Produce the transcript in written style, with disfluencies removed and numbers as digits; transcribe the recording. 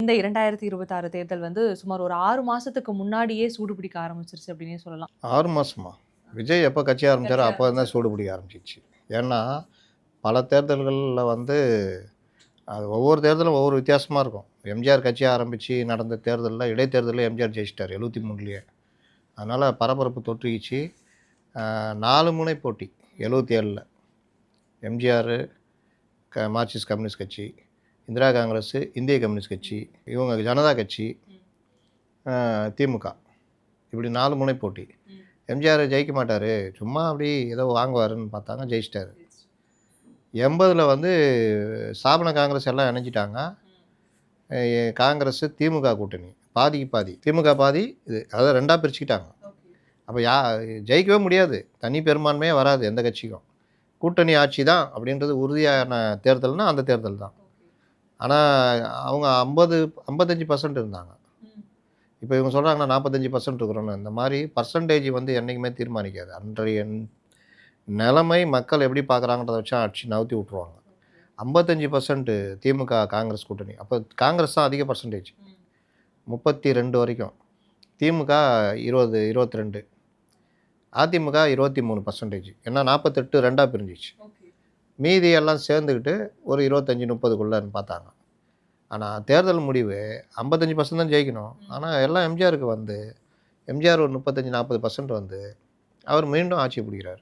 இந்த 2026 தேர்தல் வந்து சுமார் ஒரு 6 மாசத்துக்கு முன்னாடியே சூடு பிடிக்க ஆரம்பிச்சுருச்சு அப்டின்னே சொல்லலாம். 6 மாசமா? விஜய் எப்ப கட்சி ஆரம்பிச்சாரோ அப்ப தான் சூடு பிடிக்க ஆரம்பிச்சிச்சு. ஏன்னா, பல தேர்தல்கள்ல வந்து அது ஒவ்வொரு தேர்தலும் ஒவ்வொரு வித்தியாசமா இருக்கும். எம்ஜிஆர் கட்சி ஆரம்பிச்சு நடந்த தேர்தல்ல இடைத்தேர்தல்ல எம்ஜிஆர் ஜெயிச்சிட்டாரு 73லயே. அதனால பரபரப்பு தொற்றிக்கிச்சு. 4 முனை போட்டி 77ல. எம்ஜிஆர், மார்க்சிஸ்ட் கம்யூனிஸ்ட் கட்சி, இந்திரா காங்கிரஸ், இந்திய கம்யூனிஸ்ட் கட்சி, இவங்க ஜனதா கட்சி, திமுக. இப்படி 4 முனை போட்டி. எம்ஜிஆர் ஜெயிக்க மாட்டார், சும்மா அப்படி ஏதோ வாங்குவாருன்னு பார்த்தாங்க, ஜெயிச்சிட்டாரு. 80ல் வந்து ஸ்தாபன காங்கிரஸ் எல்லாம் இணைஞ்சிட்டாங்க. காங்கிரஸ் திமுக கூட்டணி பாதிக்கு பாதி, திமுக பாதி, இது அதாவது 2ஆக பிரிச்சுக்கிட்டாங்க. அப்போ ஜெயிக்கவே முடியாது, தனி பெரும்பான்மையே வராது எந்த கட்சிக்கும். கூட்டணி ஆட்சி தான் அப்படின்றது உறுதியான தேர்தல்னால் அந்த தேர்தல் தான். ஆனால் அவங்க 55% இருந்தாங்க. இப்போ இவங்க சொல்கிறாங்கன்னா 45% இருக்கிறோன்னு. இந்த மாதிரி பர்சன்டேஜ் வந்து என்றைக்குமே தீர்மானிக்காது. அன்றைய நிலைமை மக்கள் எப்படி பார்க்குறாங்கன்றத வச்சு ஆட்சி நவுத்தி விட்ருவாங்க. 55% திமுக காங்கிரஸ் கூட்டணி. அப்போ காங்கிரஸ் தான் அதிக பர்சன்டேஜ், 32 வரைக்கும். திமுக 20, 22, அதிமுக 23%. ஏன்னா 48 2ஆக பிரிஞ்சிச்சு. மீதி எல்லாம் சேர்ந்துக்கிட்டு ஒரு 25, 30க்குள்ளன்னு பார்த்தாங்க. ஆனால் தேர்தல் முடிவு 55% தான் ஜெயிக்கணும். ஆனால் எல்லாம் எம்ஜிஆருக்கு வந்து எம்ஜிஆர் ஒரு 35, 40% வந்து அவர் மீண்டும் ஆட்சி பிடிக்கிறார்.